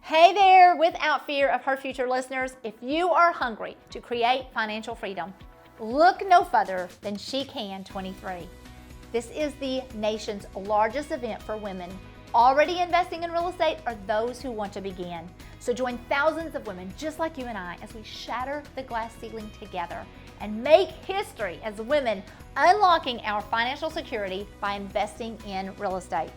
Hey there, Without Fear of Her Future listeners. If you are hungry to create financial freedom, look no further than SheCan 23. This is the nation's largest event for women already investing in real estate or those who want to begin. So join thousands of women just like you and I as we shatter the glass ceiling together and make history as women unlocking our financial security by investing in real estate.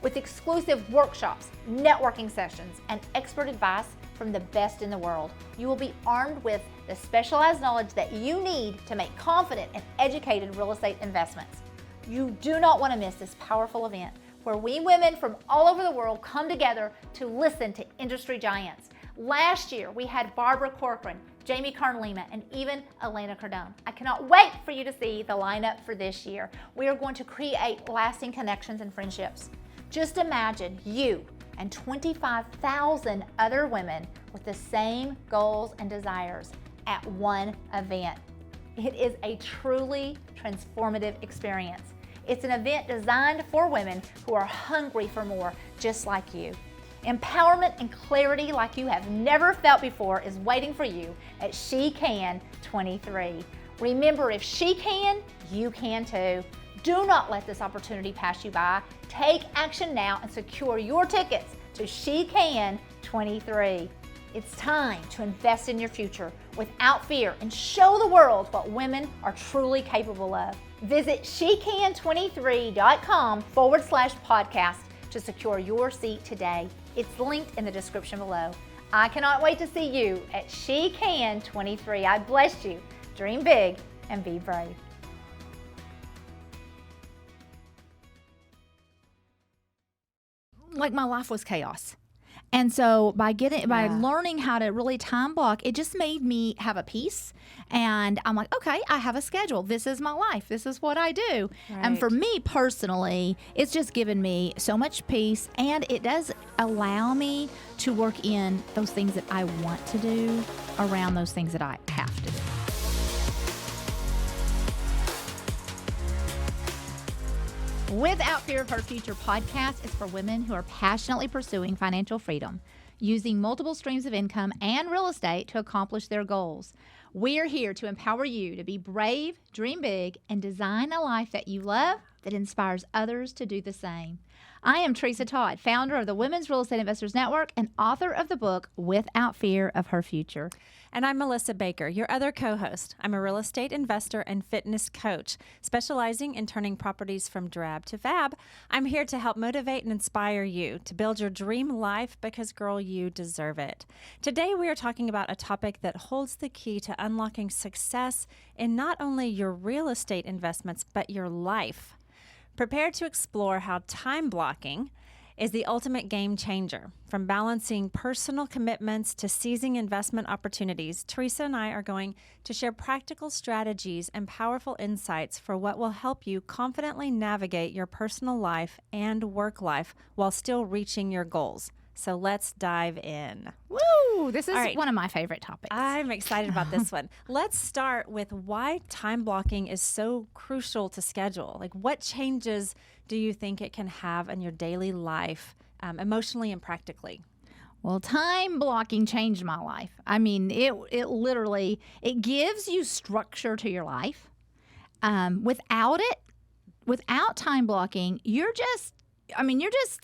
With exclusive workshops, networking sessions, and expert advice from the best in the world, you will be armed with the specialized knowledge that you need to make confident and educated real estate investments. You do not want to miss this powerful event where we women from all over the world come together to listen to industry giants. Last year, we had Barbara Corcoran, Jamie Carn-Lima, and even Elena Cardone. I cannot wait for you to see the lineup for this year. We are going to create lasting connections and friendships. Just imagine you and 25,000 other women with the same goals and desires at one event. It is a truly transformative experience. It's an event designed for women who are hungry for more, just like you. Empowerment and clarity like you have never felt before is waiting for you at SheCan 23. Remember, if she can, you can too. Do not let this opportunity pass you by. Take action now and secure your tickets to SheCan 23. It's time to invest in your future without fear and show the world what women are truly capable of. Visit shecan23.com/podcast to secure your seat today. It's linked in the description below. I cannot wait to see you at SheCan 23. I bless you. Dream big and be brave. Like my life was chaos. And so by learning how to really time block, it just made me have a peace. And I'm like, okay, I have a schedule. This is my life. This is what I do. Right. And for me personally, it's just given me so much peace, and it does allow me to work in those things that I want to do around those things that I have to do. Without Fear of Her Future podcast is for women who are passionately pursuing financial freedom, using multiple streams of income and real estate to accomplish their goals. We're here to empower you to be brave, dream big, and design a life that you love that inspires others to do the same. I am Tresa Todd, founder of the Women's Real Estate Investors Network and author of the book Without Fear of Her Future. And I'm Melissa Baker, your other co-host. I'm a real estate investor and fitness coach, specializing in turning properties from drab to fab. I'm here to help motivate and inspire you to build your dream life because, girl, you deserve it. Today, we are talking about a topic that holds the key to unlocking success in not only your real estate investments, but your life. Prepare to explore how time blocking is the ultimate game changer. From balancing personal commitments to seizing investment opportunities, Tresa and I are going to share practical strategies and powerful insights for what will help you confidently navigate your personal life and work life while still reaching your goals. So let's dive in. Woo! This is one of my favorite topics. I'm excited about this one. Let's start with why time blocking is so crucial to schedule. Like, what changes do you think it can have in your daily life, emotionally and practically? Well, time blocking changed my life. I mean, it literally gives you structure to your life. Without time blocking, you're just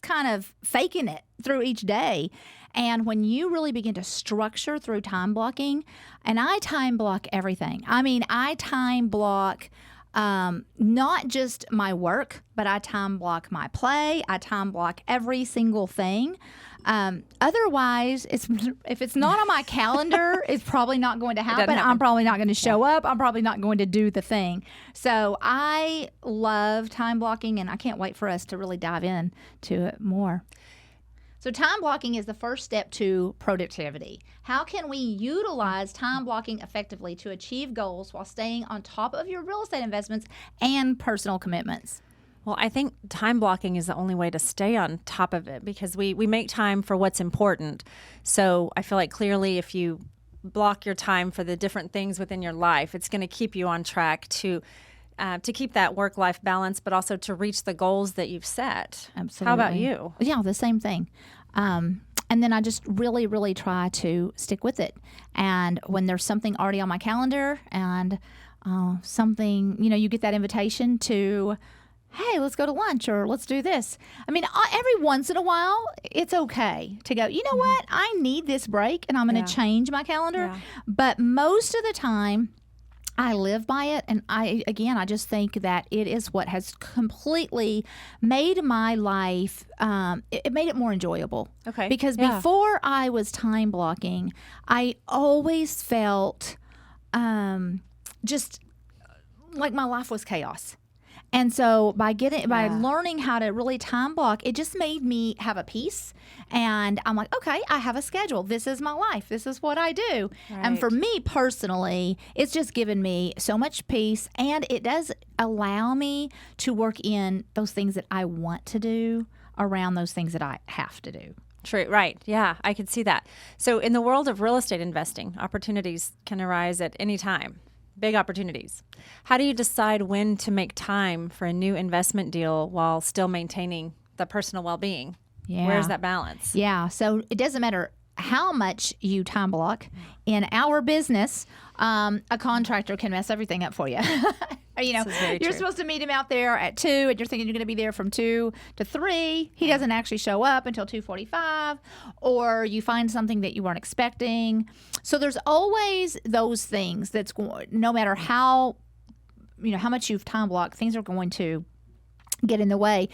kind of faking it through each day. And when you really begin to structure through time blocking, and I time block everything. I mean, I time block not just my work, but I time block my play. I time block every single thing. Otherwise, if it's not on my calendar, it's probably not going to happen. I'm probably not going to show up. I'm probably not going to do the thing. So I love time blocking, and I can't wait for us to really dive in to it more. So time blocking is the first step to productivity. How can we utilize time blocking effectively to achieve goals while staying on top of your real estate investments and personal commitments? Well, I think time blocking is the only way to stay on top of it because we make time for what's important. So I feel like clearly if you block your time for the different things within your life, it's going to keep you on track to keep that work-life balance, but also to reach the goals that you've set. Absolutely. How about you? Yeah, the same thing. And And then I just really, really try to stick with it. And when there's something already on my calendar and something, you get that invitation to, hey, let's go to lunch or let's do this. I mean, every once in a while, it's okay to go, you know what? I need this break and I'm going to change my calendar. Yeah. But most of the time, I live by it. And I just think that it is what has completely made my life, it made it more enjoyable. Okay. Because before I was time blocking, I always felt just like my life was chaos. And so by learning how to really time block, it just made me have a peace. And I'm like, okay, I have a schedule. This is my life. This is what I do. Right. And for me personally, it's just given me so much peace. And it does allow me to work in those things that I want to do around those things that I have to do. True. Right. Yeah, I can see that. So in the world of real estate investing, opportunities can arise at any time. Big opportunities. How do you decide when to make time for a new investment deal while still maintaining the personal well-being? Yeah. Where's that balance? Yeah. So it doesn't matter how much you time block. In our business, a contractor can mess everything up for you. You're supposed to meet him out there at 2, and you're thinking you're going to be there from 2 to 3. He doesn't actually show up until 2:45, or you find something that you weren't expecting. So there's always those things that's going. No matter how much you've time blocked, things are going to get in the way,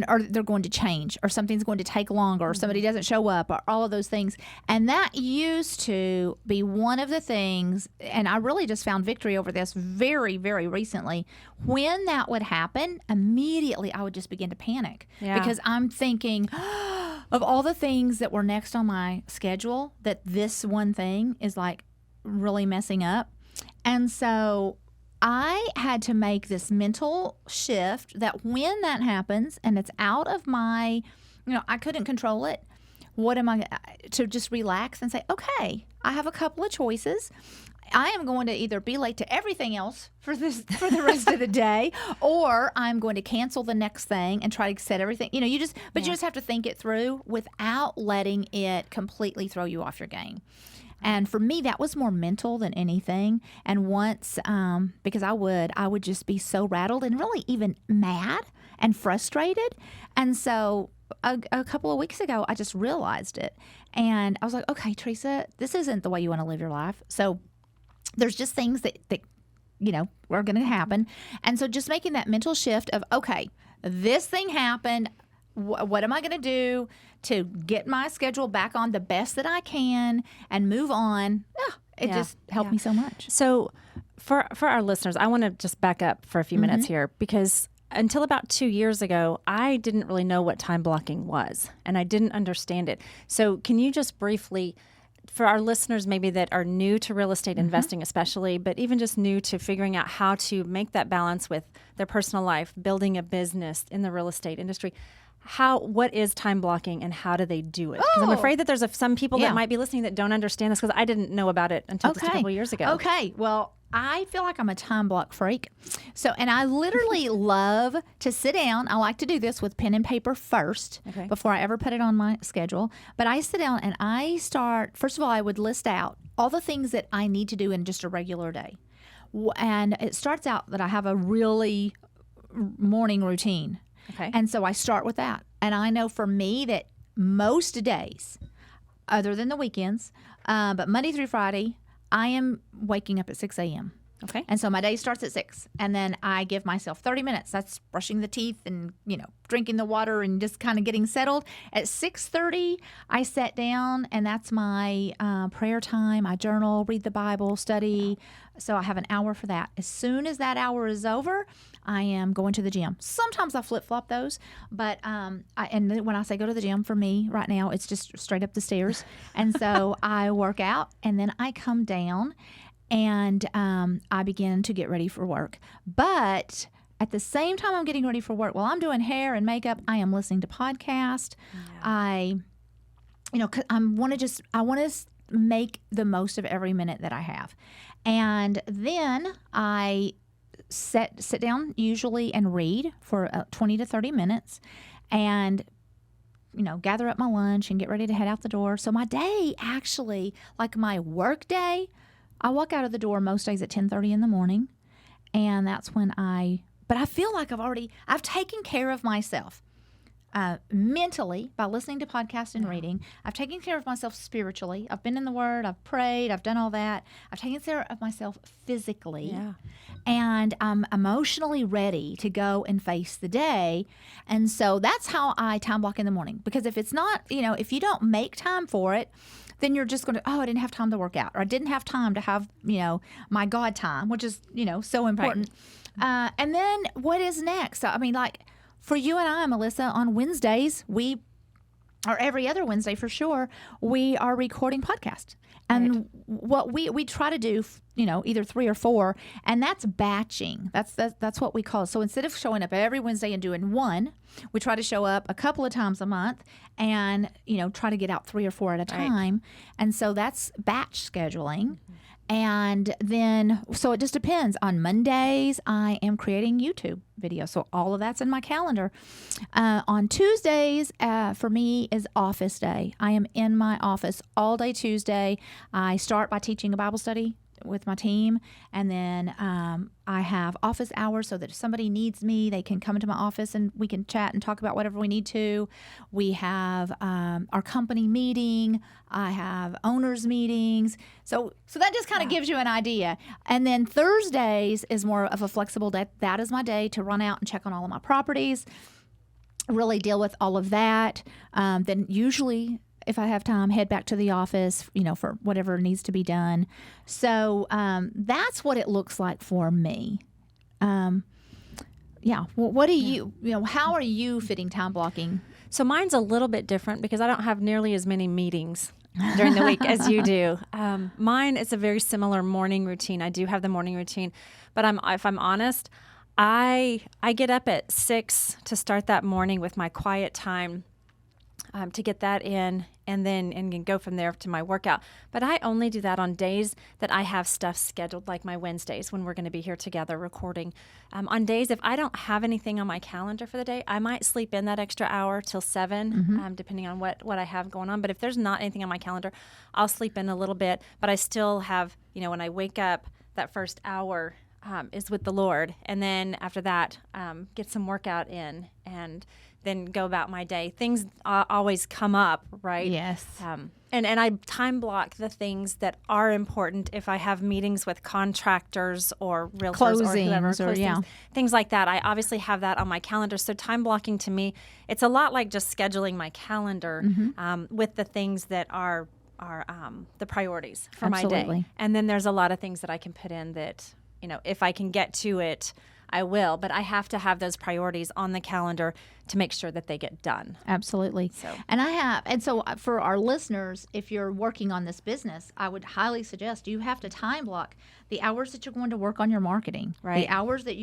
or they're going to change, or something's going to take longer, or somebody doesn't show up, or all of those things. And that used to be one of the things, and I really just found victory over this very, very recently. When that would happen, immediately I would just begin to panic because I'm thinking of all the things that were next on my schedule, that this one thing is like really messing up. And so I had to make this mental shift that when that happens and it's out of my, I couldn't control it. What am I to just relax and say, okay, I have a couple of choices. I am going to either be late to everything else for the rest of the day, or I'm going to cancel the next thing and try to set everything. You just have to think it through without letting it completely throw you off your game. And for me, that was more mental than anything. And once, because I would just be so rattled and really even mad and frustrated. And so a couple of weeks ago, I just realized it. And I was like, okay, Tresa, this isn't the way you want to live your life. So there's just things that are going to happen. And so just making that mental shift of, okay, this thing happened. What am I going to do to get my schedule back on the best that I can and move on? It just helped me so much. So for our listeners, I want to just back up for a few minutes here, because until about 2 years ago, I didn't really know what time blocking was, and I didn't understand it. So can you just briefly, for our listeners maybe that are new to real estate investing especially, but even just new to figuring out how to make that balance with their personal life, building a business in the real estate industry, what is time blocking and how do they do it? Because I'm afraid that there's some people that might be listening that don't understand this, because I didn't know about it until just a couple years ago. Okay. Well, I feel like I'm a time block freak. And I literally love to sit down. I like to do this with pen and paper first before I ever put it on my schedule. But I sit down and I start, first of all, I would list out all the things that I need to do in just a regular day. And it starts out that I have a really morning routine. Okay. And so I start with that. And I know for me that most days, other than the weekends, but Monday through Friday, I am waking up at 6 a.m. Okay. And so my day starts at 6. And then I give myself 30 minutes. That's brushing the teeth and, drinking the water and just kind of getting settled. At 6:30, I sit down, and that's my prayer time. I journal, read the Bible, study. So I have an hour for that. As soon as that hour is over, I am going to the gym. Sometimes I flip-flop those, but and when I say go to the gym, for me right now, it's just straight up the stairs. And so I work out, and then I come down, and I begin to get ready for work. But at the same time I'm getting ready for work, while I'm doing hair and makeup, I am listening to podcasts. Yeah. I want to make the most of every minute that I have. And then I sit down usually and read for 20 to 30 minutes. And gather up my lunch and get ready to head out the door. So my day actually, like my work day, I walk out of the door most days at 10:30 in the morning. And that's when but I feel like I've taken care of myself mentally by listening to podcasts and reading. I've taken care of myself spiritually. I've been in the Word. I've prayed. I've done all that. I've taken care of myself physically. Yeah. And I'm emotionally ready to go and face the day. And so that's how I time block in the morning. Because if it's not, if you don't make time for it, then you're just going to, I didn't have time to work out, or I didn't have time to have, my God time, which is, so important. Right. And then what is next? I mean, like for you and I, Melissa, on Wednesdays, or every other Wednesday for sure, we are recording podcasts. And what we try to do, either 3 or 4, and that's batching. That's what we call it. So instead of showing up every Wednesday and doing one, we try to show up a couple of times a month and, try to get out 3 or 4 at a time. And so that's batch scheduling. And then, so it just depends. On Mondays, I am creating YouTube videos. So all of that's in my calendar. On Tuesdays, for me, is office day. I am in my office all day Tuesday. I start by teaching a Bible study with my team, and then I have office hours so that if somebody needs me, they can come into my office and we can chat and talk about whatever we need to. We have our company meeting. I have owners meetings. So that just kind of gives you an idea. And then Thursdays is more of a flexible day. That is my day to run out and check on all of my properties, really deal with all of that. Then usually, if I have time, head back to the office, for whatever needs to be done. So that's what it looks like for me. Well, what do you, how are you fitting time blocking? So mine's a little bit different because I don't have nearly as many meetings during the week as you do. Mine is a very similar morning routine. I do have the morning routine, but if I'm honest, I get up at 6 to start that morning with my quiet time. To get that in and go from there to my workout. But I only do that on days that I have stuff scheduled, like my Wednesdays when we're going to be here together recording. On days, if I don't have anything on my calendar for the day, I might sleep in that extra hour till 7, depending on what I have going on. But if there's not anything on my calendar, I'll sleep in a little bit. But I still have, when I wake up, that first hour is with the Lord. And then after that, get some workout in and then go about my day. Things always come up, right? Yes. And I time block the things that are important. If I have meetings with contractors or realtors or whoever, things like that, I obviously have that on my calendar. So time blocking to me, it's a lot like just scheduling my calendar with the things that are the priorities for my day. And then there's a lot of things that I can put in that, if I can get to it, I will, but I have to have those priorities on the calendar to make sure that they get done. Absolutely. So for our listeners, if you're working on this business, I would highly suggest you have to time block the hours that you're going to work on your marketing, right? The hours that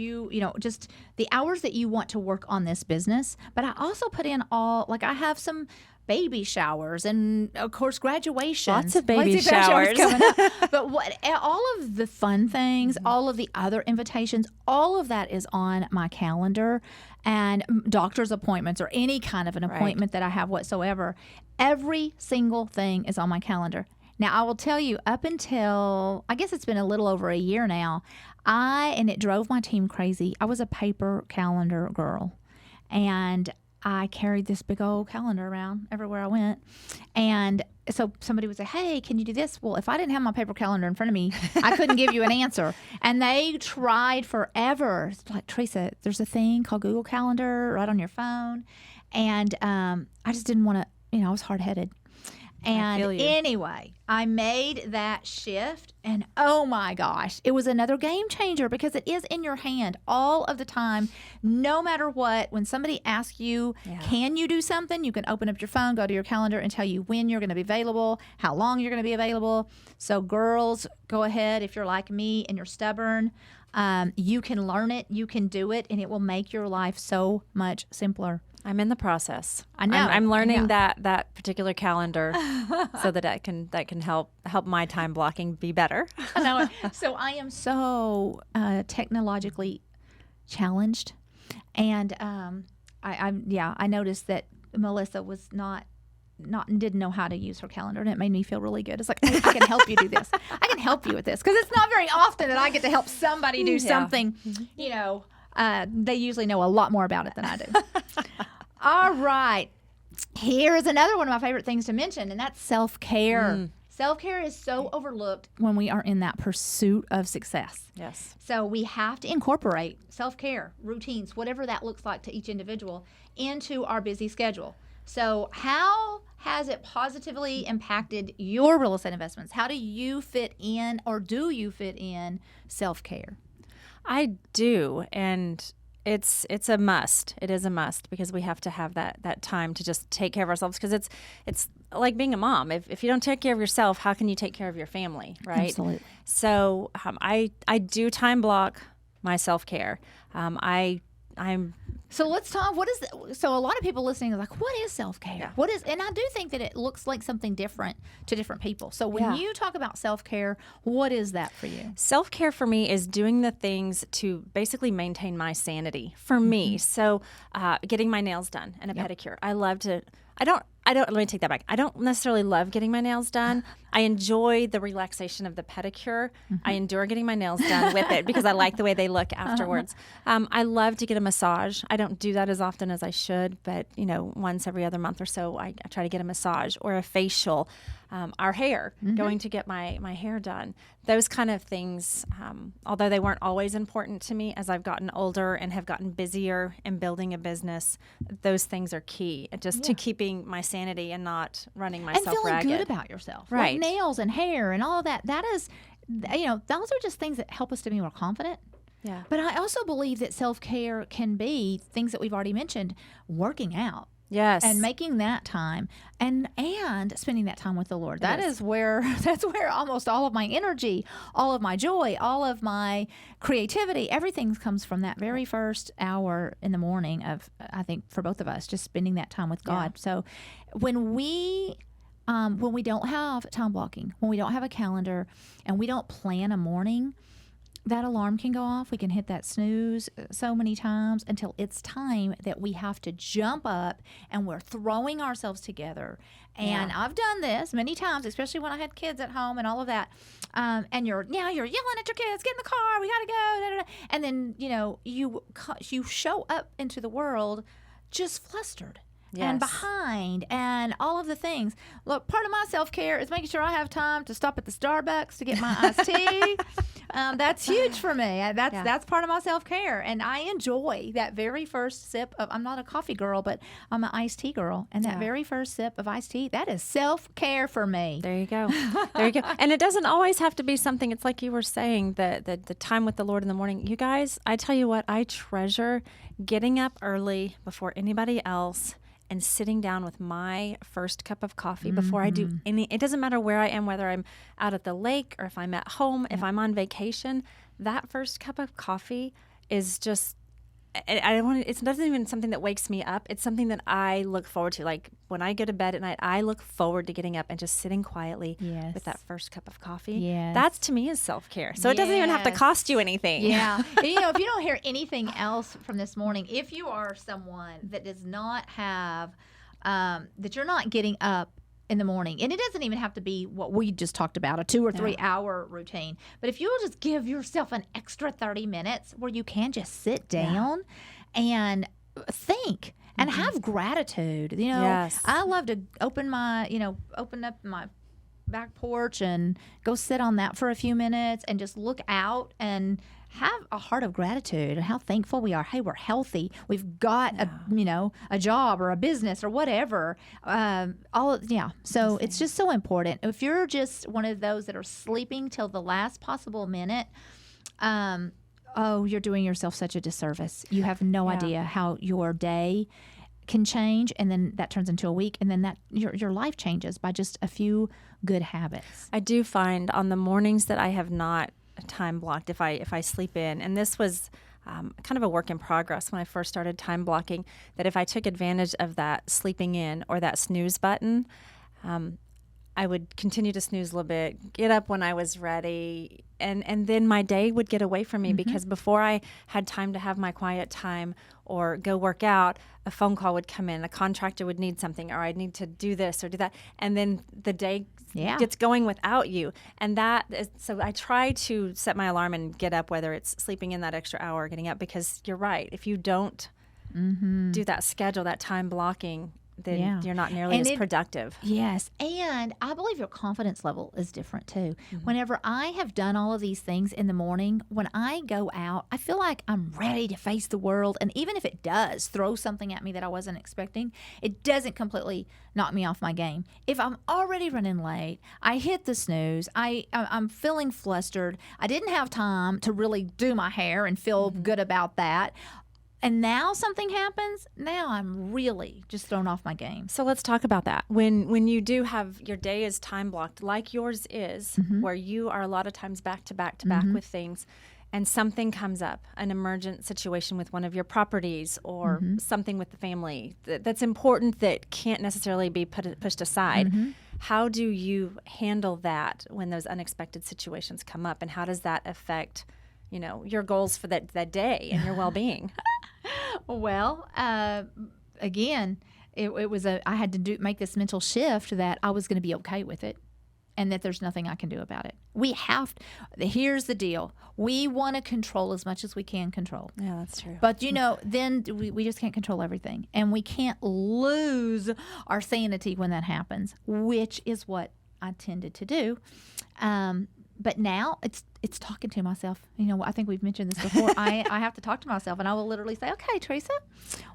just the hours that you want to work on this business. But I also put in I have some baby showers and of course graduations. Lots of baby showers coming up. But all of the fun things, all of the other invitations, all of that is on my calendar, and doctor's appointments or any kind of an appointment that I have whatsoever. Every single thing is on my calendar. Now, I will tell you, up until, I guess it's been a little over a year now, and it drove my team crazy, I was a paper calendar girl. And I carried this big old calendar around everywhere I went. And so somebody would say, hey, can you do this? Well, if I didn't have my paper calendar in front of me, I couldn't give you an answer. And they tried forever. It's like, Tresa, there's a thing called Google Calendar right on your phone. And I just didn't want to, I was hard-headed. And anyway, I made that shift, and oh my gosh, it was another game changer because it is in your hand all of the time, no matter what. When somebody asks you, can you do something, you can open up your phone, go to your calendar, and tell you when you're going to be available, how long you're going to be available. So girls, go ahead. If you're like me and you're stubborn, you can learn it, you can do it, and it will make your life so much simpler. I'm in the process. I know. I'm learning that particular calendar so that I can help my time blocking be better. I know. So I am so technologically challenged, and I noticed that Melissa was didn't know how to use her calendar, and it made me feel really good. It's like, I can help you do this. I can help you with this, because it's not very often that I get to help somebody do something. They usually know a lot more about it than I do. All right. Here's another one of my favorite things to mention, and that's self-care. Self-care is so overlooked when we are in that pursuit of success. Yes. So we have to incorporate self-care routines, whatever that looks like to each individual, into our busy schedule. So how has it positively impacted your real estate investments? How do you fit in, or do you fit in self-care? I do, and it's a must. It is a must, because we have to have that time to just take care of ourselves, because it's like being a mom. If you don't take care of yourself, how can you take care of your family, right? Absolutely. So I do time block my self-care. So let's talk. So a lot of people listening are like, what is self-care? Yeah. And I do think that it looks like something different to different people. So when you talk about self-care, what is that for you? Self-care for me is doing the things to basically maintain my sanity for me. So getting my nails done and a pedicure. Let me take that back. I don't necessarily love getting my nails done. I enjoy the relaxation of the pedicure. I endure getting my nails done with it, because I like the way they look afterwards. I love to get a massage. I don't do that as often as I should, but once every other month or so, I try to get a massage or a facial. Our hair, going to get my hair done. Those kind of things, although they weren't always important to me, as I've gotten older and have gotten busier and building a business, those things are key just to keeping my sanity and not running myself and feeling ragged. good about yourself. Right. Like nails and hair and all of that. That is, those are just things that help us to be more confident. Yeah. But I also believe that self-care can be things that we've already mentioned, working out. Yes. And making that time and spending that time with the Lord. That's where almost all of my energy, all of my joy, all of my creativity, everything comes from that very first hour in the morning of, I think, for both of us, just spending that time with God. Yeah. So when we don't have time blocking, when we don't have a calendar, and we don't plan a morning, that alarm can go off. We can hit that snooze so many times until it's time that we have to jump up, and we're throwing ourselves together. And I've done this many times, especially when I had kids at home and all of that. And you're yelling at your kids, get in the car, we got to go. Da, da, da. And then, you show up into the world just flustered. Yes. And behind and all of the things. Look, part of my self-care is making sure I have time to stop at the Starbucks to get my iced tea. That's huge for me. That's part of my self-care. And I enjoy that very first sip of, I'm not a coffee girl, but I'm an iced tea girl. And that very first sip of iced tea, that is self-care for me. There you go. There you go. And it doesn't always have to be something, it's like you were saying, the time with the Lord in the morning. You guys, I tell you what, I treasure getting up early before anybody else and sitting down with my first cup of coffee before I do any. It doesn't matter where I am, whether I'm out at the lake or if I'm at home, if I'm on vacation. That first cup of coffee is just, it's not even something that wakes me up. It's something that I look forward to. Like when I go to bed at night, I look forward to getting up and just sitting quietly with that first cup of coffee. Yes. That's, to me, is self-care. So it doesn't even have to cost you anything. Yeah. And, if you don't hear anything else from this morning, if you are someone that does not have, that you're not getting up in the morning, and it doesn't even have to be what we just talked about, a 2 or 3 hour routine, but if you'll just give yourself an extra 30 minutes where you can just sit down and think and have gratitude. I love to open up my back porch and go sit on that for a few minutes and just look out and have a heart of gratitude and how thankful we are. Hey, we're healthy. We've got a job or a business or whatever. So it's just so important. If you're just one of those that are sleeping till the last possible minute, you're doing yourself such a disservice. You have no idea how your day can change, and then that turns into a week, and then that your life changes by just a few good habits. I do find on the mornings that I have not time blocked, if I sleep in, and this was kind of a work in progress when I first started time blocking, that if I took advantage of that sleeping in or that snooze button, I would continue to snooze a little bit, get up when I was ready, and then my day would get away from me because before I had time to have my quiet time or go work out, a phone call would come in, a contractor would need something, or I'd need to do this or do that, and then the day gets going without you. And that is, so I try to set my alarm and get up, whether it's sleeping in that extra hour or getting up, because you're right. If you don't do that schedule, that time blocking, then you're not nearly as productive. Yes. And I believe your confidence level is different too. Whenever I have done all of these things in the morning, when I go out, I feel like I'm ready to face the world. And even if it does throw something at me that I wasn't expecting, it doesn't completely knock me off my game. If I'm already running late, I hit the snooze, I'm feeling flustered, I didn't have time to really do my hair and feel good about that, and now something happens, now I'm really just thrown off my game. So let's talk about that. When you do have your day is time blocked, like yours is, where you are a lot of times back to back with things, and something comes up, an emergent situation with one of your properties or something with the family that's important that can't necessarily be pushed aside. How do you handle that when those unexpected situations come up, and how does that affect, your goals for that day and your well-being? Well, again, it was I had to make this mental shift that I was going to be okay with it, and that there's nothing I can do about it. Here's the deal. We want to control as much as we can control. Yeah, that's true. But, then we just can't control everything. And we can't lose our sanity when that happens, which is what I tended to do. But now it's talking to myself. I think we've mentioned this before. I have to talk to myself, and I will literally say, okay, Tresa,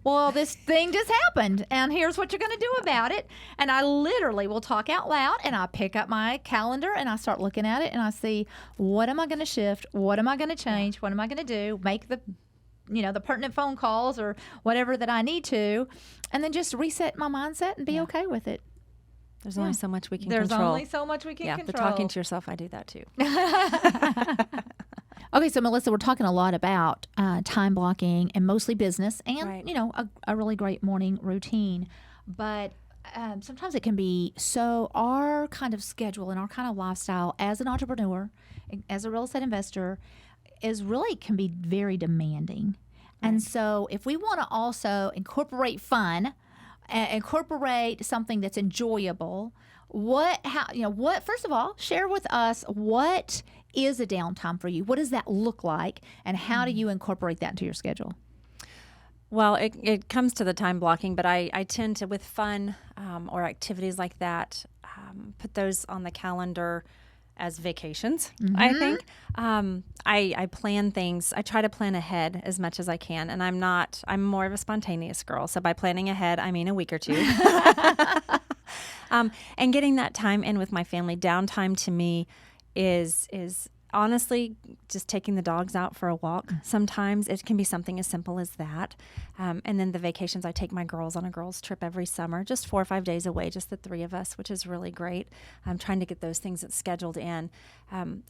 well, this thing just happened, and here's what you're going to do about it. And I literally will talk out loud, and I pick up my calendar, and I start looking at it, and I see, what am I going to shift? What am I going to change? What am I going to do? Make the pertinent phone calls or whatever that I need to, and then just reset my mindset and be okay with it. There's only so much we can control. There's only so much we can control. The talking to yourself, I do that too. Okay, so Melissa, we're talking a lot about time blocking and mostly business and, a really great morning routine. But sometimes it can be our kind of schedule and our kind of lifestyle as an entrepreneur, as a real estate investor, can be very demanding. Right. And so if we want to also incorporate fun, incorporate something that's enjoyable, first of all, share with us, what is a downtime for you? What does that look like? And how do you incorporate that into your schedule? Well, it comes to the time blocking, but I tend to, with fun or activities like that, put those on the calendar as vacations, I think. I plan things. I try to plan ahead as much as I can, and I'm more of a spontaneous girl. So by planning ahead, I mean a week or two. And getting that time in with my family. Downtime to me is honestly just taking the dogs out for a walk. Sometimes it can be something as simple as that. And then the vacations, I take my girls on a girls trip every summer, just 4 or 5 days away, just the 3 of us, which is really great. I'm trying to get those things scheduled in.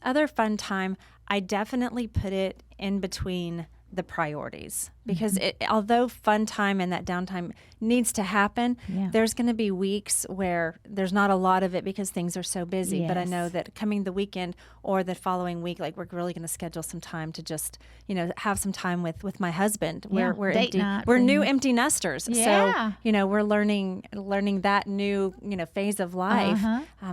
Other fun time, I definitely put it in between the priorities, because although fun time and that downtime needs to happen, there's going to be weeks where there's not a lot of it because things are so busy. Yes. But I know that coming the weekend or the following week, we're really going to schedule some time to just, have some time with my husband. We're date empty. Night. We're new empty nesters. Yeah. So, we're learning that new, phase of life.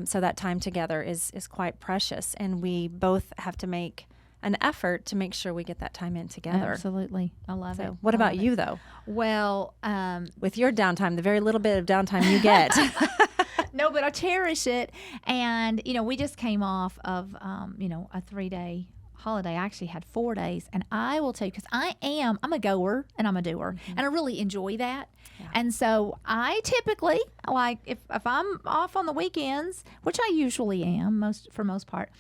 So that time together is quite precious, and we both have to make an effort to make sure we get that time in together. Absolutely. I love it. What about you, though? Well, with your downtime, the very little bit of downtime you get. No, but I cherish it. And, we just came off of, a 3-day holiday. I actually had 4 days. And I will tell you, because I'm a goer and I'm a doer. And I really enjoy that. Yeah. And so I typically, if I'm off on the weekends, which I usually am for most part,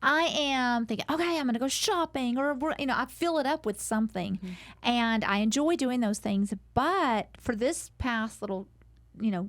I am thinking, okay, I'm going to go shopping, or, I fill it up with something. And I enjoy doing those things. But for this past little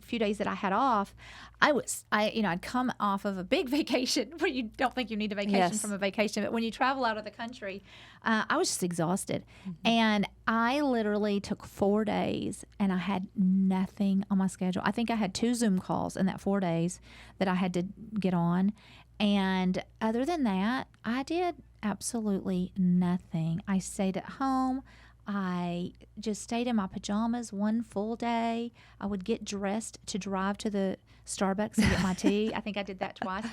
few days that I had off, I'd come off of a big vacation where you don't think you need a vacation from a vacation, but when you travel out of the country, I was just exhausted. And I literally took 4 days and I had nothing on my schedule. I think I had 2 Zoom calls in that 4 days that I had to get on. And other than that, I did absolutely nothing. I stayed at home. I just stayed in my pajamas one full day. I would get dressed to drive to the Starbucks and get my tea. I think I did that twice.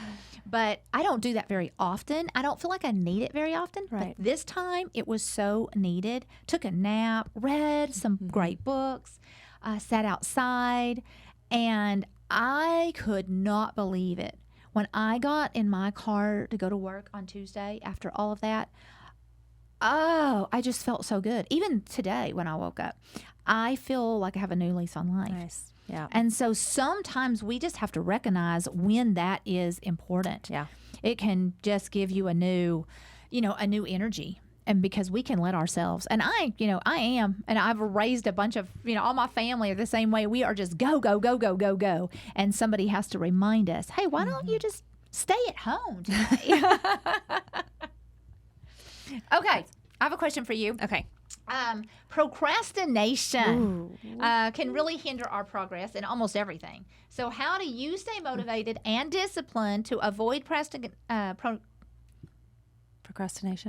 But I don't do that very often. I don't feel like I need it very often. Right. But this time, it was so needed. Took a nap, read some great books, sat outside, and I could not believe it. When I got in my car to go to work on Tuesday after all of that, I just felt so good. Even today when I woke up, I feel like I have a new lease on life. Nice. Yeah. And so sometimes we just have to recognize when that is important. Yeah. It can just give you a new energy. And because we can let ourselves, and I am, and I've raised a bunch of, all my family are the same way. We are just go, go, go, go, go, go. And somebody has to remind us, hey, why don't you just stay at home today? Okay, I have a question for you. Okay. Procrastination can really hinder our progress in almost everything. So how do you stay motivated and disciplined to avoid Procrastination.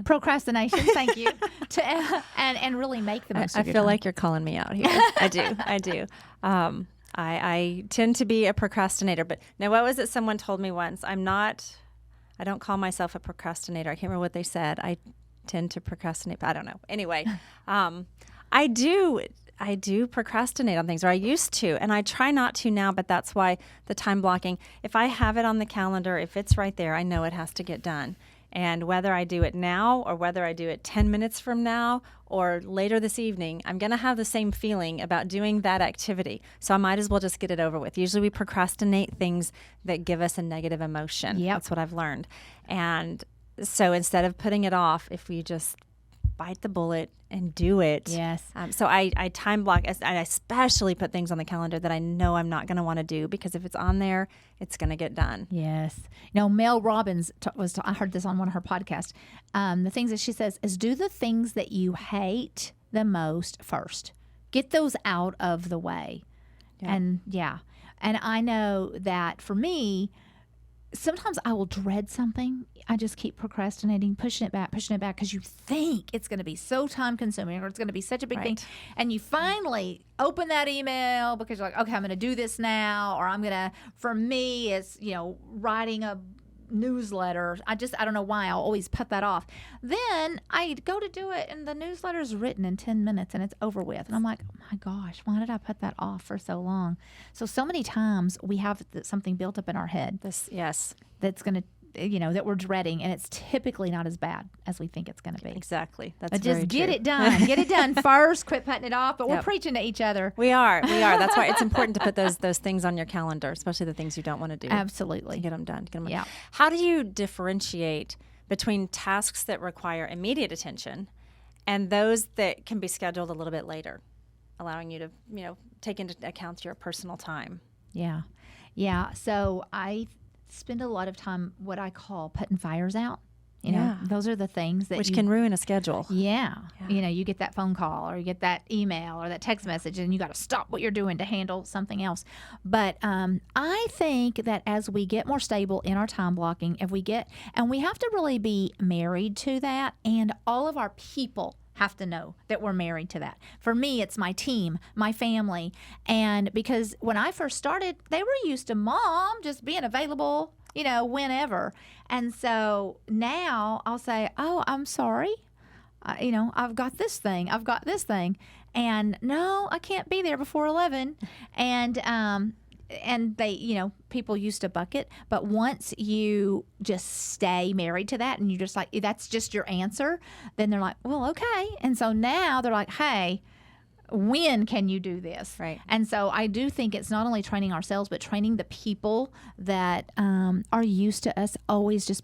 Thank you. And really make the most I of your feel time. like you're calling me out here. I do. I tend to be a procrastinator, but now what was it someone told me once? I don't call myself a procrastinator. I can't remember what they said. I tend to procrastinate, but I don't know. Anyway, I do procrastinate on things, or I used to, and I try not to now, but that's why the time blocking, if I have it on the calendar, if it's right there, I know it has to get done. And whether I do it now or whether I do it 10 minutes from now or later this evening, I'm going to have the same feeling about doing that activity. So I might as well just get it over with. Usually we procrastinate things that give us a negative emotion. Yep. That's what I've learned. And so instead of putting it off, if we just bite the bullet and do it. Yes. So I time block. I especially put things on the calendar that I know I'm not going to want to do, because if it's on there, it's going to get done. Yes. Mel Robbins I heard this on one of her podcasts. The things that she says is, do the things that you hate the most first. Get those out of the way. Yeah. And I know that for me, sometimes I will dread something. I just keep procrastinating, pushing it back, because you think it's going to be so time consuming, or it's going to be such a big thing. And you finally open that email because you're like, okay, I'm going to do this now, or for me, it's, writing a newsletter. I don't know why I'll always put that off. Then I go to do it and the newsletter is written in 10 minutes and it's over with. And I'm like, oh my gosh, why did I put that off for so long? So many times we have something built up in our head. That's going to, that we're dreading, and it's typically not as bad as we think it's going to be. Exactly. That's but very just get true. it done. Get it done first. Quit putting it off. But we're preaching to each other. We are. That's why it's important to put those things on your calendar, especially the things you don't want to do. Absolutely. To get them done. Yeah. How do you differentiate between tasks that require immediate attention and those that can be scheduled a little bit later, allowing you to, take into account your personal time? Yeah. So I spend a lot of time what I call putting fires out. Those are the things that which can ruin a schedule. Yeah. You get that phone call or you get that email or that text message and you got to stop what you're doing to handle something else. But I think that as we get more stable in our time blocking, and we have to really be married to that, and all of our people have to know that we're married to that. For me, it's my team, my family. And because when I first started, they were used to mom just being available, whenever. And so now I'll say, oh, I'm sorry. I've got this thing. And no, I can't be there before 11. And they, people used to bucket, but once you just stay married to that and you just like, that's just your answer, then they're like, well, okay. And so now they're like, hey, when can you do this? Right. And so I do think it's not only training ourselves, but training the people that are used to us always just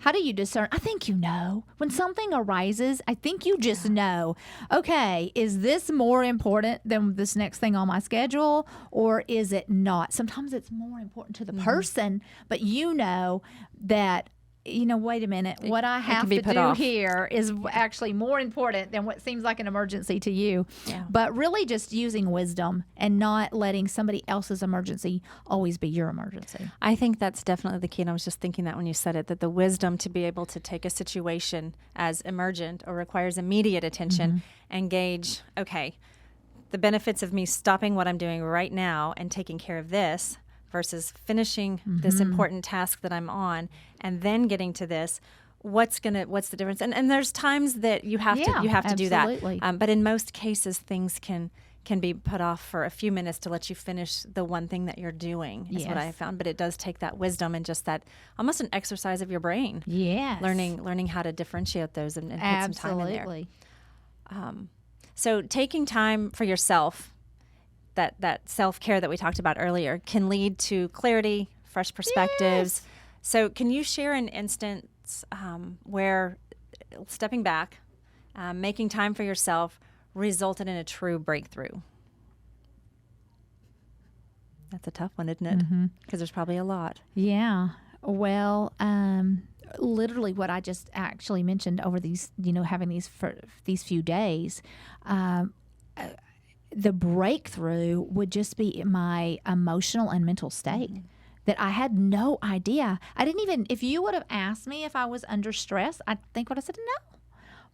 How do you discern? I think you know. When something arises, I think you just know, okay, is this more important than this next thing on my schedule, or is it not? Sometimes it's more important to the person, but you know that, wait a minute, what I have to do here is actually more important than what seems like an emergency to you. Yeah. But really just using wisdom and not letting somebody else's emergency always be your emergency. I think that's definitely the key. And I was just thinking that when you said it, that the wisdom to be able to take a situation as emergent or requires immediate attention and gauge, okay, the benefits of me stopping what I'm doing right now and taking care of this versus finishing this important task that I'm on and then getting to this, what's the difference? And there's times that you have to do that. But in most cases, things can be put off for a few minutes to let you finish the one thing that you're doing, is what I have found. But it does take that wisdom and just that almost an exercise of your brain. Yes. Learning how to differentiate those and put some time in there. So taking time for yourself, that self-care that we talked about earlier, can lead to clarity, fresh perspectives. Yes. So can you share an instance where stepping back, making time for yourself resulted in a true breakthrough? That's a tough one, isn't it? Because there's probably a lot. Yeah. Well, literally what I just actually mentioned over these, having these few days, the breakthrough would just be my emotional and mental state that I had no idea. I didn't even, if you would have asked me if I was under stress, I think would have said no.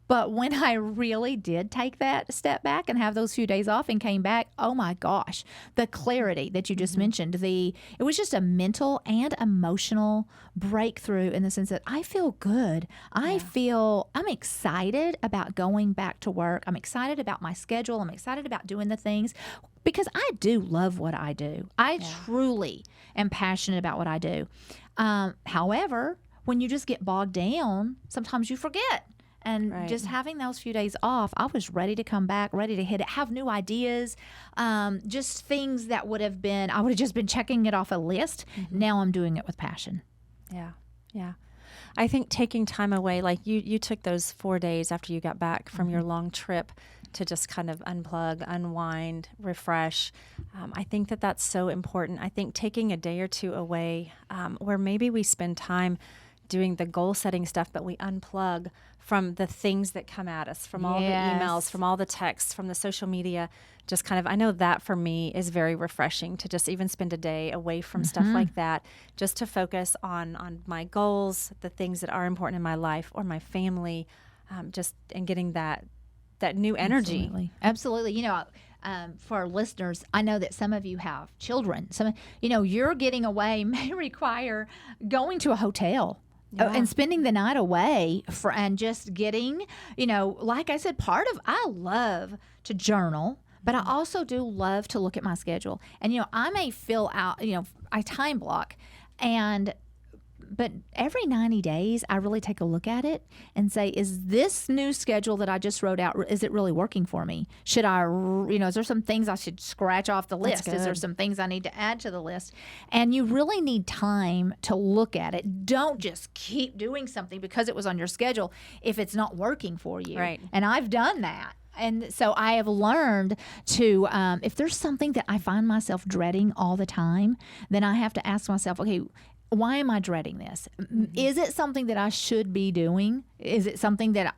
But when I really did take that step back and have those few days off and came back, oh my gosh, the clarity that you just mentioned, it was just a mental and emotional breakthrough in the sense that I feel good. I'm excited about going back to work. I'm excited about my schedule. I'm excited about doing the things because I do love what I do. I truly am passionate about what I do. However, when you just get bogged down, sometimes you forget. And just having those few days off, I was ready to come back, ready to hit it, have new ideas, just things that I would have just been checking it off a list. Now I'm doing it with passion. Yeah. I think taking time away, like you took those 4 days after you got back from your long trip to just kind of unplug, unwind, refresh. I think that's so important. I think taking a day or two away where maybe we spend time doing the goal setting stuff, but we unplug from the things that come at us, from all the emails, from all the texts, from the social media. Just kind of, I know that for me is very refreshing to just even spend a day away from stuff like that, just to focus on my goals, the things that are important in my life or my family, and getting that new energy. Absolutely. For our listeners, I know that some of you have children. You're getting away may require going to a hotel. And spending the night away and just getting, like I said, I love to journal, but I also do love to look at my schedule. And, I may fill out, I time block but every 90 days, I really take a look at it and say, is this new schedule that I just wrote out, is it really working for me? Should I, is there some things I should scratch off the list? Is there some things I need to add to the list? And you really need time to look at it. Don't just keep doing something because it was on your schedule if it's not working for you. Right. And I've done that. And so I have learned to, if there's something that I find myself dreading all the time, then I have to ask myself, okay, why am I dreading this? Is it something that I should be doing? Is it something that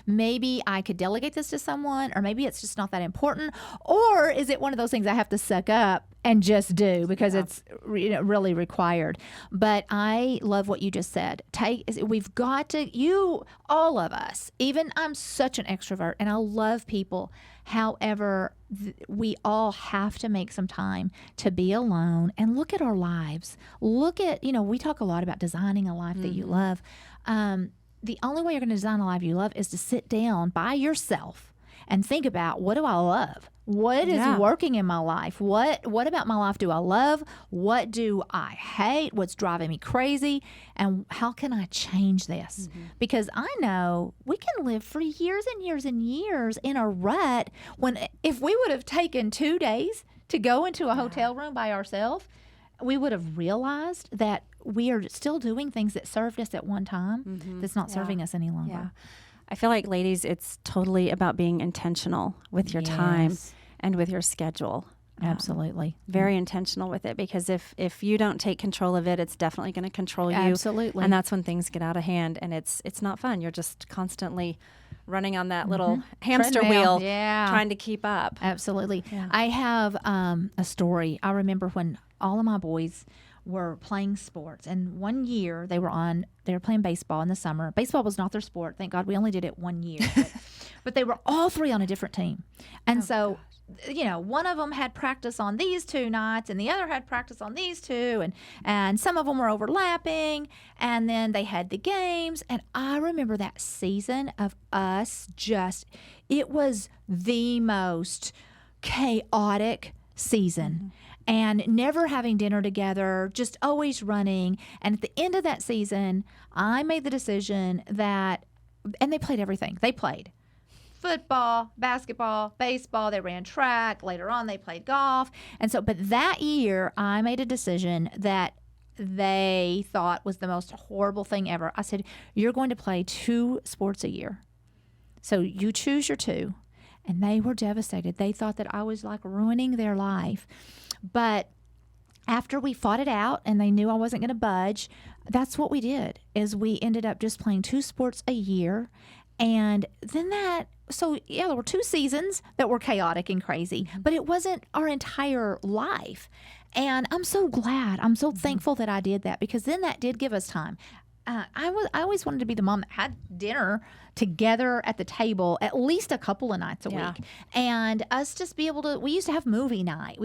maybe I could delegate this to someone, or maybe it's just not that important? Or is it one of those things I have to suck up and just do because it's really required? But I love what you just said. We've got to, all of us, even I'm such an extrovert and I love people. However, we all have to make some time to be alone and look at our lives. Look at, we talk a lot about designing a life that you love. The only way you're going to design a life you love is to sit down by yourself and think about, what do I love? What is working in my life? What about my life do I love? What do I hate? What's driving me crazy? And how can I change this? Because I know we can live for years and years and years in a rut when if we would have taken 2 days to go into a hotel room by ourselves, we would have realized that we are still doing things that served us at one time that's not serving us any longer. Yeah. I feel like, ladies, it's totally about being intentional with your time and with your schedule. Absolutely. Very intentional with it, because if you don't take control of it, it's definitely going to control you. Absolutely. And that's when things get out of hand, and it's not fun. You're just constantly running on that little hamster Treadmill. wheel trying to keep up. Absolutely. Yeah. I have a story. I remember when all of my boys were playing sports, and one year they were playing baseball in the summer. Baseball was not their sport. Thank God we only did it 1 year. But they were all three on a different team. And one of them had practice on these 2 nights and the other had practice on these 2, and some of them were overlapping, and then they had the games. And I remember that season of us it was the most chaotic season. And never having dinner together, just always running. And at the end of that season, I made the decision and they played everything. They played football, basketball, baseball. They ran track. Later on, they played golf. And so, but that year, I made a decision that they thought was the most horrible thing ever. I said, you're going to play 2 sports a year. So you choose your 2. And they were devastated. They thought that I was like ruining their life. But after we fought it out and they knew I wasn't going to budge, that's what we did, is we ended up just playing 2 sports a year. And then there were 2 seasons that were chaotic and crazy, but it wasn't our entire life. And I'm so glad, I'm so thankful that I did that, because then that did give us time. I always wanted to be the mom that had dinner together at the table at least a couple of nights a week, and us just be able to. We used to have movie night.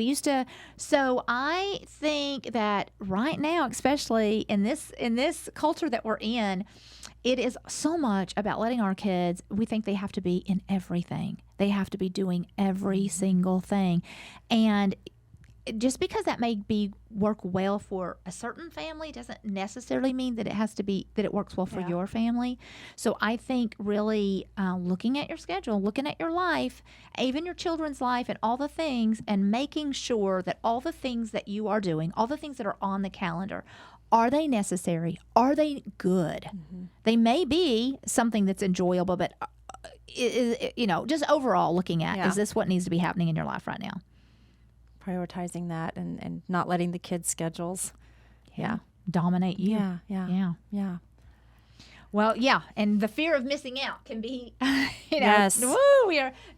So I think that right now, especially in this culture that we're in, it is so much about letting our kids. We think they have to be in everything. They have to be doing every single thing, and just because that may work well for a certain family doesn't necessarily mean that it works well for your family. So I think really looking at your schedule, looking at your life, even your children's life, and all the things, and making sure that all the things that you are doing, all the things that are on the calendar, are they necessary? Are they good? They may be something that's enjoyable, but just overall looking at, is this what needs to be happening in your life right now? Prioritizing that and not letting the kids' schedules dominate you. Yeah. Well, and the fear of missing out can be, Yes.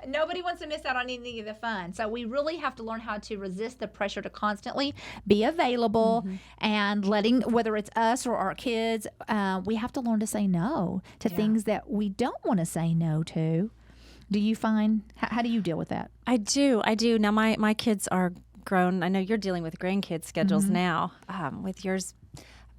Nobody wants to miss out on any of the fun. So we really have to learn how to resist the pressure to constantly be available, and whether it's us or our kids, we have to learn to say no to things that we don't want to say no to. Do you find, how do you deal with that? I do. Now, my kids are grown. I know you're dealing with grandkids' schedules now with yours.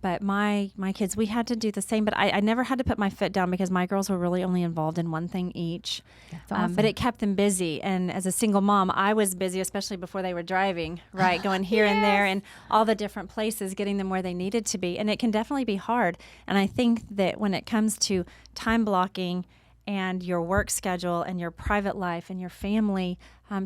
But my kids, we had to do the same. But I never had to put my foot down, because my girls were really only involved in one thing each. That's awesome. But it kept them busy. And as a single mom, I was busy, especially before they were driving, right? Going here and there and all the different places, getting them where they needed to be. And it can definitely be hard. And I think that when it comes to time blocking and your work schedule and your private life and your family,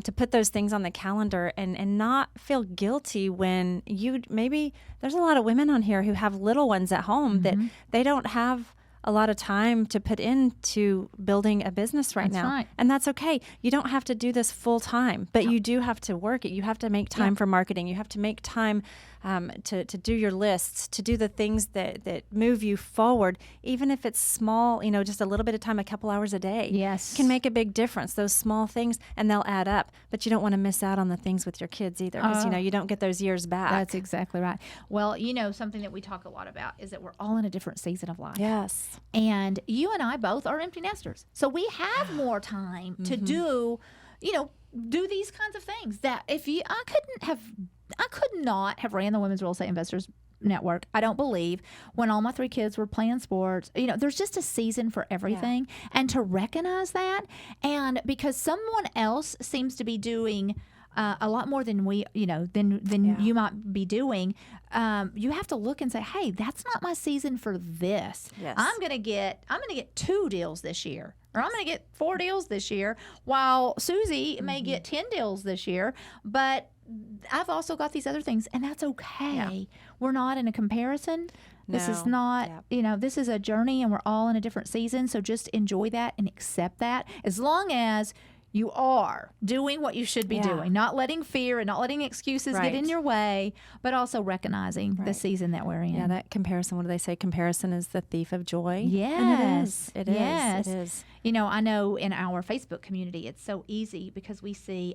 to put those things on the calendar and not feel guilty when maybe there's a lot of women on here who have little ones at home that they don't have a lot of time to put into building a business right now. Right. And that's okay. You don't have to do this full time, but you do have to work it. You have to make time for marketing. You have to make time to do your lists, to do the things that move you forward, even if it's small, just a little bit of time, a couple hours a day. Yes. Can make a big difference, those small things, and they'll add up. But you don't want to miss out on the things with your kids either, because, you don't get those years back. That's exactly right. Well, something that we talk a lot about is that we're all in a different season of life. Yes. And you and I both are empty nesters. So we have more time to do these kinds of things that I could not have ran the Women's Real Estate Investors Network, I don't believe, when all my 3 kids were playing sports. There's just a season for everything. And to recognize that, and because someone else seems to be doing a lot more than you might be doing, you have to look and say, hey, that's not my season for this. Yes. I'm gonna get 2 deals this year, or I'm gonna get 4 deals this year, while Susie may get 10 deals this year. But I've also got these other things, and that's okay. Yeah. We're not in a comparison. This is No. not, Yeah. this is a journey, and we're all in a different season. So just enjoy that and accept that, as long as you are doing what you should be doing, not letting fear and not letting excuses get in your way, but also recognizing the season that we're in. Yeah, that comparison, what do they say? Comparison is the thief of joy. Yes. And it is. I know in our Facebook community, it's so easy because we see,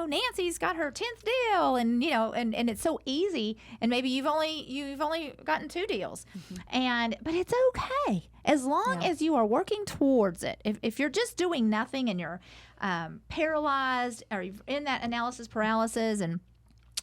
Nancy's got her 10th deal, and and it's so easy, and maybe you've only gotten 2 deals, but it's okay as long as you are working towards it. If you're just doing nothing and you're paralyzed, or you're in that analysis paralysis, and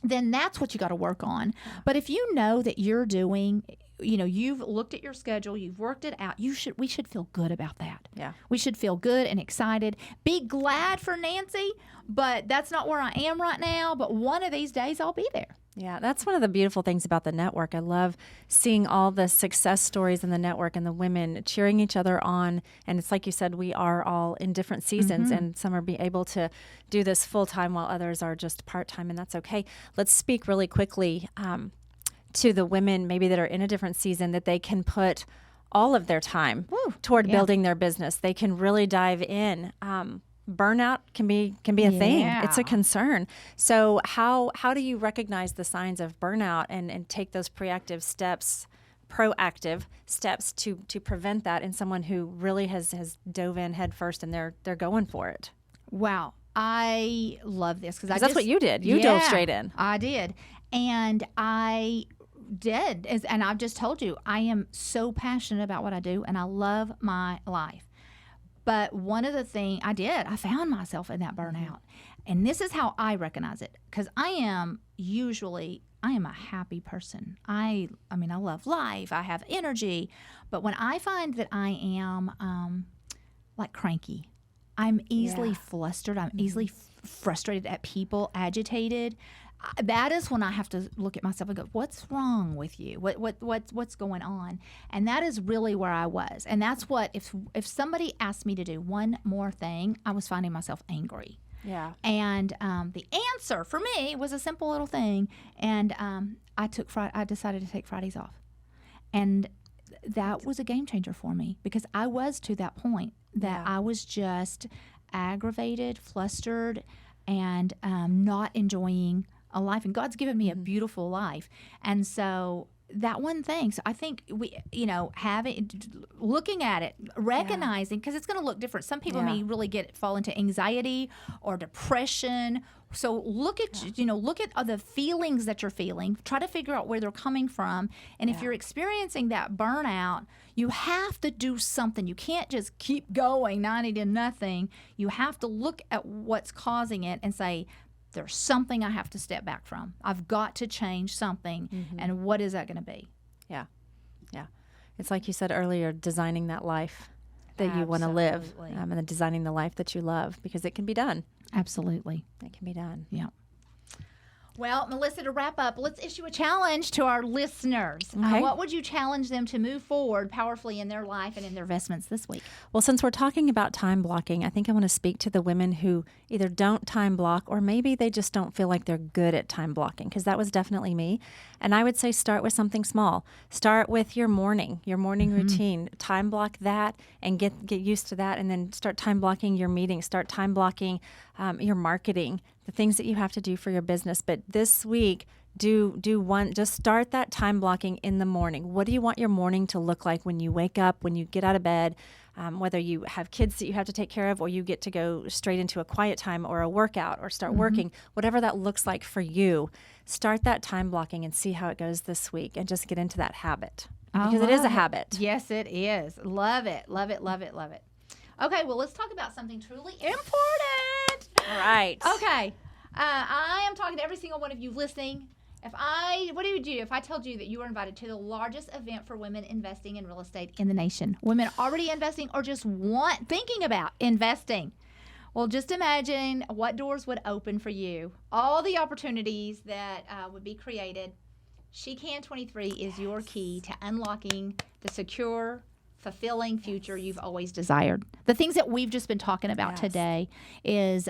then that's what you got to work on. But if you know that you're doing, you've looked at your schedule, you've worked it out, we should feel good about that. Yeah. We should feel good and excited. Be glad for Nancy, but that's not where I am right now. But one of these days I'll be there. Yeah, that's one of the beautiful things about the network. I love seeing all the success stories in the network and the women cheering each other on. And it's like you said, we are all in different seasons, and some are able to do this full time while others are just part time, and that's okay. Let's speak really quickly to the women maybe that are in a different season, that they can put all of their time toward building their business. They can really dive in. Burnout can be a thing. It's a concern. So how do you recognize the signs of burnout and take those proactive steps to prevent that in someone who really has dove in head first and they're going for it? Wow. I love this because that's what you did. You dove straight in. I did. And I did. And I've just told you, I am so passionate about what I do, and I love my life. But one of the things I found myself in that burnout. And this is how I recognize it, because I am a happy person. I love life. I have energy. But when I find that I am like cranky, I'm easily flustered. I'm easily frustrated at people, agitated. That is when I have to look at myself and go, what's wrong with you? What's going on? And that is really where I was. And that's what, if somebody asked me to do one more thing, I was finding myself angry. Yeah. And the answer for me was a simple little thing. And I decided to take Fridays off. And that was a game changer for me, because I was to that point that I was just aggravated, flustered, and not enjoying a life. And God's given me a beautiful life. And so that one thing. So I think we, looking at it, recognizing, because it's going to look different. Some people may really fall into anxiety or depression. So look at the feelings that you're feeling. Try to figure out where they're coming from. And if you're experiencing that burnout, you have to do something. You can't just keep going 90 to nothing. You have to look at what's causing it and say, there's something I have to step back from. I've got to change something. And what is that going to be? Yeah. Yeah. It's like you said earlier, designing that life that you want to live, and then designing the life that you love, because it can be done. Absolutely. It can be done. Yeah. Well, Melissa, to wrap up, let's issue a challenge to our listeners. Okay. What would you challenge them to move forward powerfully in their life and in their investments this week? Well, since we're talking about time blocking, I think I want to speak to the women who either don't time block, or maybe they just don't feel like they're good at time blocking, because that was definitely me. And I would say start with something small. Start with your morning routine. Time block that and get used to that, and then start time blocking your meetings. Start time blocking your marketing, the things that you have to do for your business. But this week, just start that time blocking in the morning. What do you want your morning to look like when you wake up, when you get out of bed, whether you have kids that you have to take care of, or you get to go straight into a quiet time or a workout or start working, whatever that looks like for you, start that time blocking and see how it goes this week, and just get into that habit, because it is a habit. Yes, it is. Love it. Love it. Love it. Love it. Okay, well, let's talk about something truly important. All right. Okay. I am talking to every single one of you listening. What do you do if I told you that you were invited to the largest event for women investing in real estate in the nation? Women already investing, or just thinking about investing. Well, just imagine what doors would open for you. All the opportunities that would be created. SheCan 23 is your key to unlocking the secure, fulfilling future you've always desired. The things that we've just been talking about today is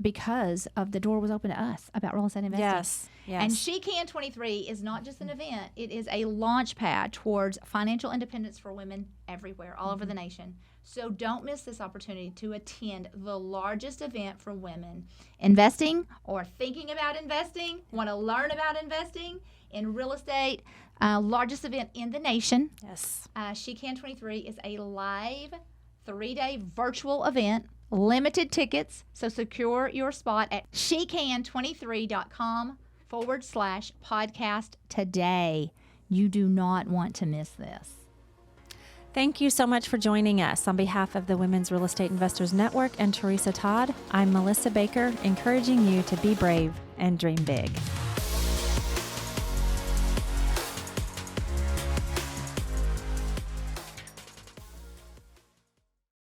because of the door was open to us about real estate investing. Yes. And SheCan 23 is not just an event, it is a launch pad towards financial independence for women everywhere, all over the nation. So don't miss this opportunity to attend the largest event for women investing or thinking about investing, want to learn about investing in real estate, largest event in the nation. Yes. SheCan 23 is a live 3-day virtual event, limited tickets, so secure your spot at shecan23.com/podcast today. You do not want to miss this. Thank you so much for joining us. On behalf of the Women's Real Estate Investors Network and Teresa Todd, I'm Melissa Baker, encouraging you to be brave and dream big.